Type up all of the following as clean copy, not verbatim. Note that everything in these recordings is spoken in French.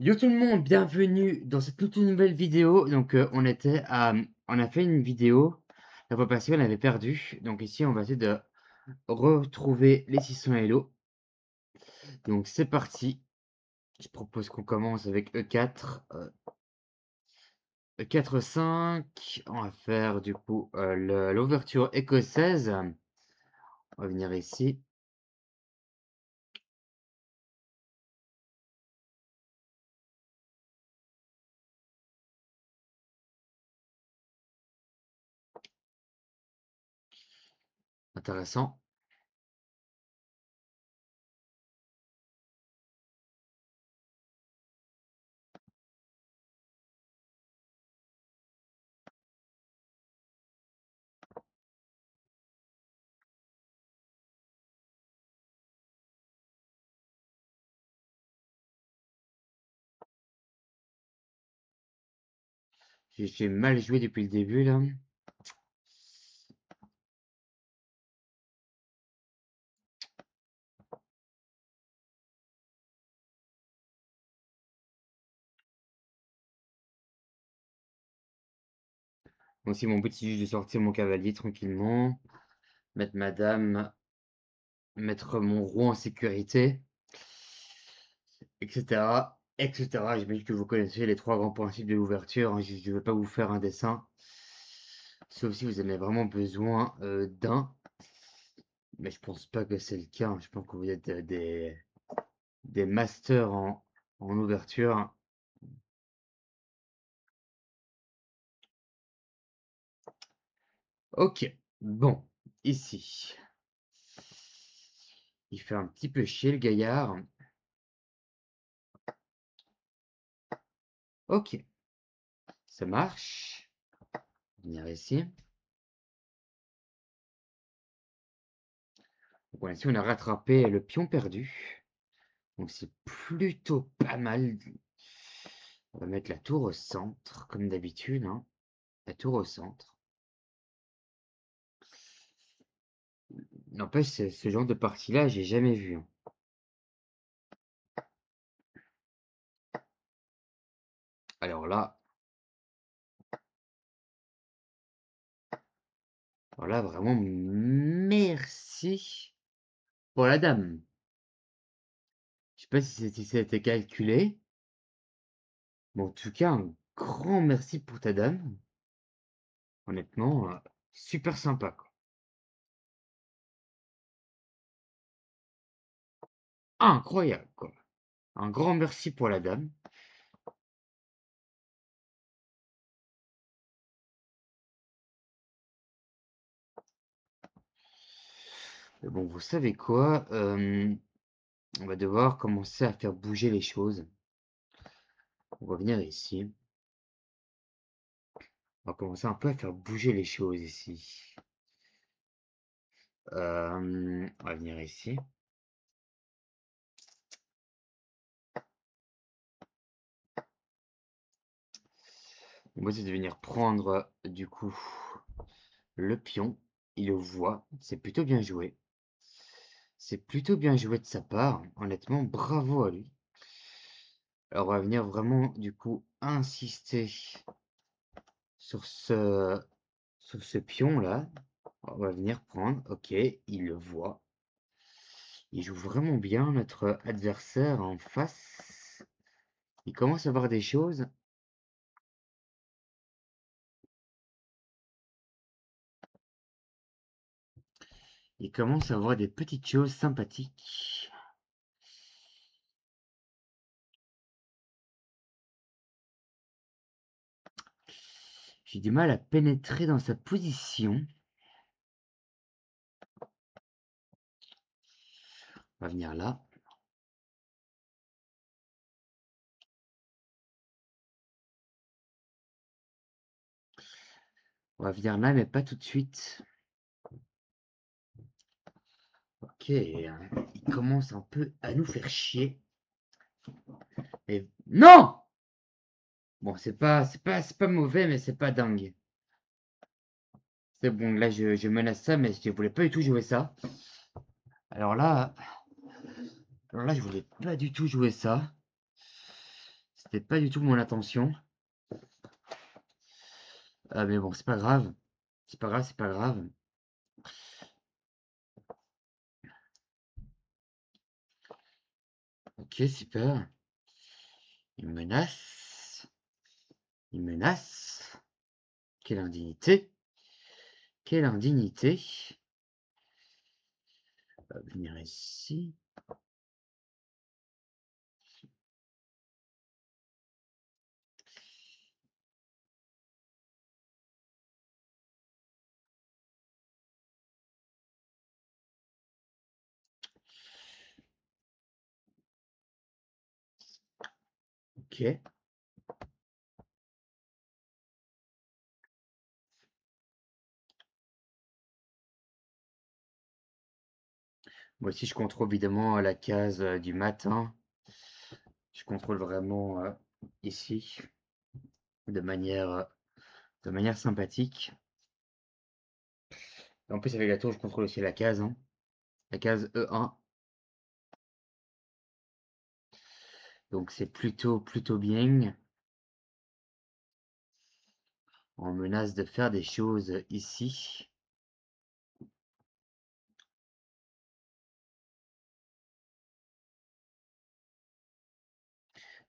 Yo tout le monde, bienvenue dans cette toute nouvelle vidéo. Donc on a fait une vidéo la fois passée, on avait perdu. Donc ici, on va essayer de retrouver les 600 Elo. Donc c'est parti. Je propose qu'on commence avec E4, E4 5. On va faire du coup l'ouverture écossaise. On va venir ici. Intéressant. J'ai mal joué depuis le début là. Bon, si mon but c'est juste de sortir mon cavalier tranquillement, mettre ma dame, mettre mon roi en sécurité, etc., etc. J'imagine que vous connaissez les trois grands principes de l'ouverture, hein. Je ne vais pas vous faire un dessin, sauf si vous en avez vraiment besoin d'un. Mais je pense pas que c'est le cas, hein. Je pense que vous êtes des masters en ouverture. Ok, bon, ici. Il fait un petit peu chier le gaillard. Ok, ça marche. Venir ici. Donc voilà, ici on a rattrapé le pion perdu. Donc c'est plutôt pas mal. On va mettre la tour au centre, comme d'habitude, hein. La tour au centre. N'empêche, ce genre de partie-là, j'ai jamais vu, hein. Alors là, vraiment, merci pour la dame. Je sais pas si c'était calculé, mais en tout cas, un grand merci pour ta dame. Honnêtement, super sympa, quoi. Incroyable, quoi. Un grand merci pour la dame. Mais bon, vous savez quoi? On va devoir commencer à faire bouger les choses. On va venir ici. On va commencer un peu à faire bouger les choses ici. On va venir ici. On va essayer de venir prendre du coup le pion. Il le voit. C'est plutôt bien joué. C'est plutôt bien joué de sa part. Honnêtement, bravo à lui. Alors on va venir vraiment du coup insister sur ce pion là. On va venir prendre. Ok, il le voit. Il joue vraiment bien notre adversaire en face. Il commence à voir des choses. Il commence à voir des petites choses sympathiques. J'ai du mal à pénétrer dans sa position. On va venir là. On va venir là, mais pas tout de suite. Ok, il commence un peu à nous faire chier. Et non! Bon, c'est pas mauvais, mais c'est pas dingue. C'est bon, là, je menace ça, mais je voulais pas du tout jouer ça. Alors là, je voulais pas du tout jouer ça. C'était pas du tout mon intention. Mais bon, c'est pas grave. C'est pas grave, c'est pas grave. Ok, super. Il me menace. Il me menace. Quelle indignité. Quelle indignité. On va venir ici. Ok. Moi aussi, je contrôle évidemment la case du matin. Je contrôle vraiment ici de manière sympathique. En plus, avec la tour, je contrôle aussi la case, hein. La case E1. Donc, c'est plutôt bien. On menace de faire des choses ici.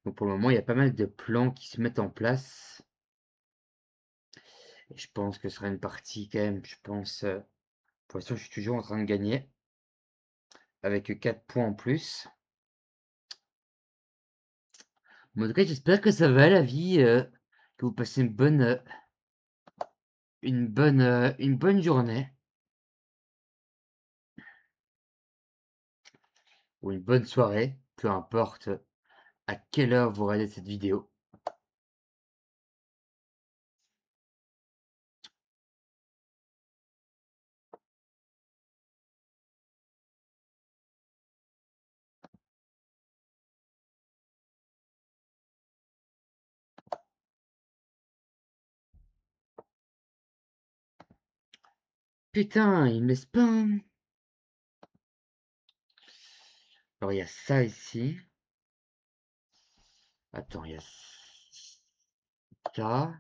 Donc, pour le moment, il y a pas mal de plans qui se mettent en place. Et je pense que ce sera une partie quand même, je pense. Pour l'instant, je suis toujours en train de gagner. Avec 4 points en plus. Mais en tout cas, j'espère que ça va la vie. Que vous passez une bonne journée. Ou une bonne soirée. Peu importe à quelle heure vous regardez cette vidéo. Putain, il me laisse pas, hein. Alors, il y a ça ici. Attends, il y a ça.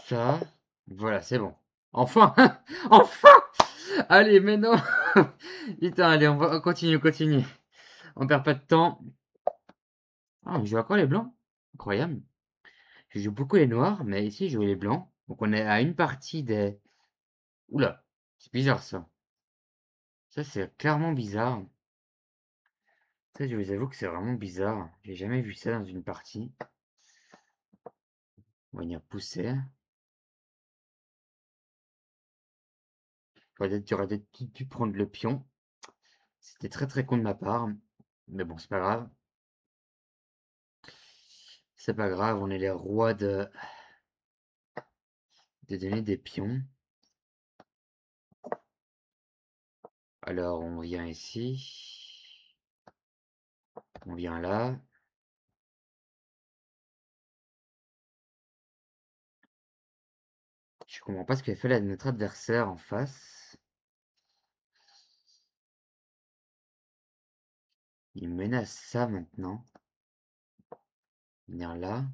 Ça. Voilà, c'est bon. Enfin! Enfin! Allez, maintenant! Putain, allez, on continue. On perd pas de temps. Ah, on joue encore les blancs. Incroyable. Je joue beaucoup les noirs, mais ici, je joue les blancs. Donc, on est à une partie des... Oula, c'est bizarre, ça. Ça, c'est clairement bizarre. Ça, je vous avoue que c'est vraiment bizarre. J'ai jamais vu ça dans une partie. On va venir pousser. J'aurais peut-être dû prendre le pion. C'était très con de ma part. Mais bon, c'est pas grave. C'est pas grave, on est les rois de donner des pions. Alors, on vient ici. On vient là. Je comprends pas ce qu'a fait notre adversaire en face. Il menace ça maintenant. Venir là.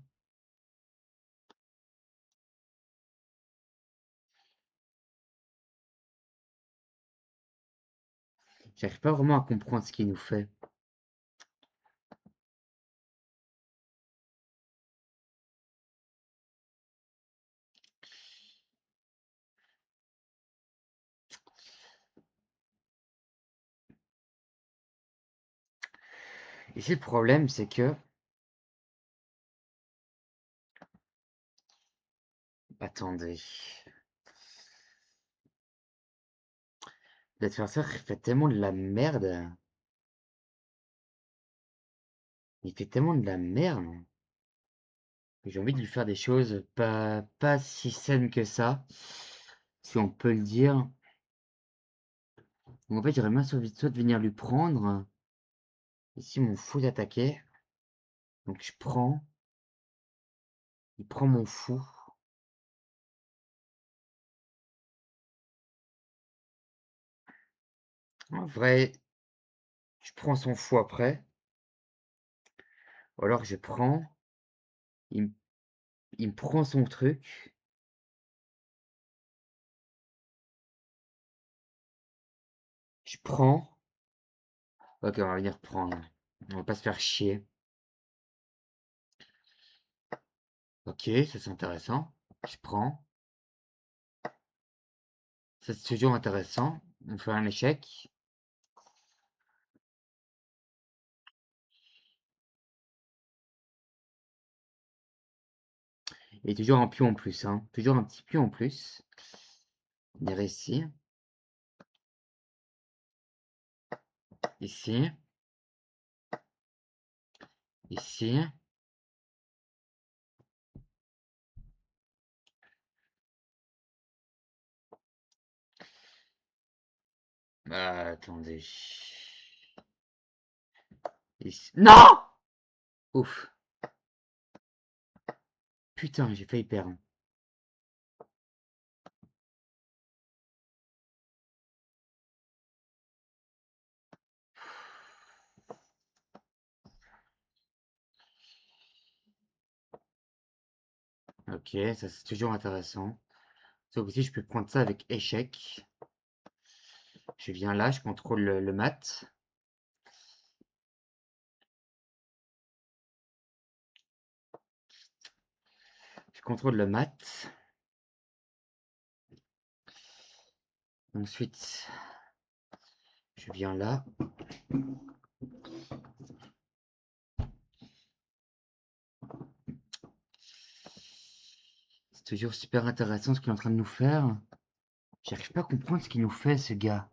J'arrive pas vraiment à comprendre ce qu'il nous fait. Ici, le problème, c'est que... Attendez. L'adversaire fait tellement de la merde. Il fait tellement de la merde. Que j'ai envie de lui faire des choses pas si saines que ça. Si on peut le dire. Donc en fait, j'aurais bien soit de venir lui prendre. Ici, mon fou d'attaquer. Donc je prends. Il prend mon fou. En vrai, Je prends son fou après. Ou alors je prends, il, m- il me prend son truc. Je prends. Ok, on va venir prendre. On va pas se faire chier. Ok, ça c'est intéressant. Je prends. Ça c'est toujours intéressant. On fait un échec. Et toujours un pion en plus, hein. Toujours un petit pion en plus. Venir ici. Ici. Ici. Attendez. Ici. Non! Ouf. Putain, j'ai failli perdre. Ok, ça c'est toujours intéressant. Sauf que si je peux prendre ça avec échec. Je viens là, je contrôle le mat. Je contrôle le mat. Ensuite, je viens là. C'est toujours super intéressant ce qu'il est en train de nous faire. J'arrive pas à comprendre ce qu'il nous fait, ce gars.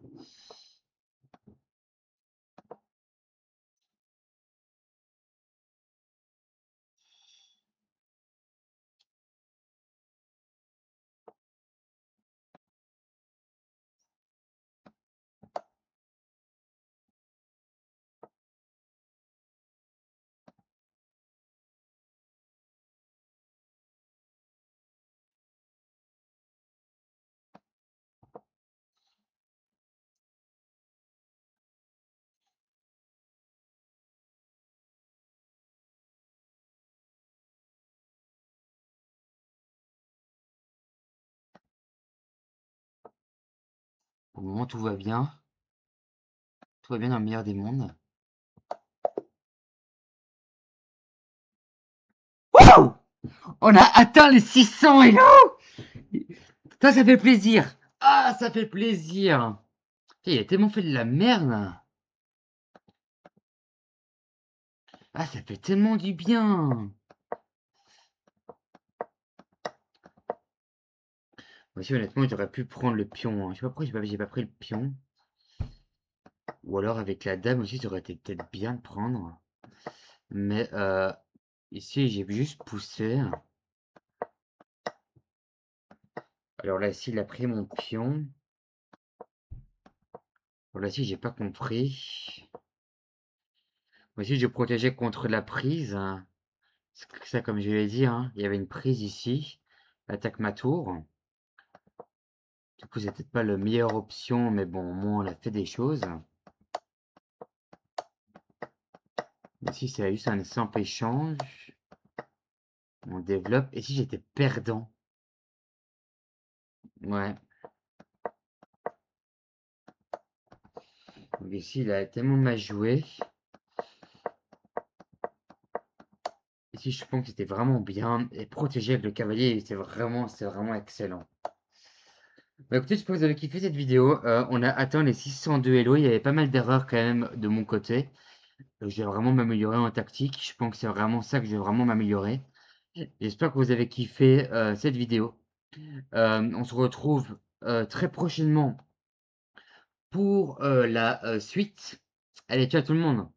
Au moment où tout va bien. Tout va bien dans le meilleur des mondes. Waouh! On a atteint les 600 hello! Ça fait plaisir! Ah, ça fait plaisir! Putain, il a tellement fait de la merde! Ah, ça fait tellement du bien! Moi aussi, honnêtement, j'aurais pu prendre le pion, hein. Je sais pas pourquoi j'ai pas pris le pion. Ou alors avec la dame aussi, ça aurait été peut-être bien de prendre. Mais ici, j'ai juste poussé. Alors là, ici, il a pris mon pion. Alors là, ici, j'ai pas compris. Moi aussi, je protégeais contre la prise. Ça, comme je l'ai dit, hein, il y avait une prise ici. Attaque ma tour. Du coup, c'est peut-être pas la meilleure option, mais bon, au moins, on a fait des choses. Ici, c'est juste un simple échange. On développe. Et si j'étais perdant? Ouais. Donc ici, il a tellement mal joué. Ici, je pense que c'était vraiment bien. Et protégé avec le cavalier, c'était vraiment excellent. Bah écoutez, j'espère que vous avez kiffé cette vidéo. On a atteint les 602 Elo. Il y avait pas mal d'erreurs quand même de mon côté. Je vais vraiment m'améliorer en tactique. Je pense que c'est vraiment ça que je vais vraiment m'améliorer. J'espère que vous avez kiffé cette vidéo. On se retrouve très prochainement pour la suite. Allez, ciao tout le monde!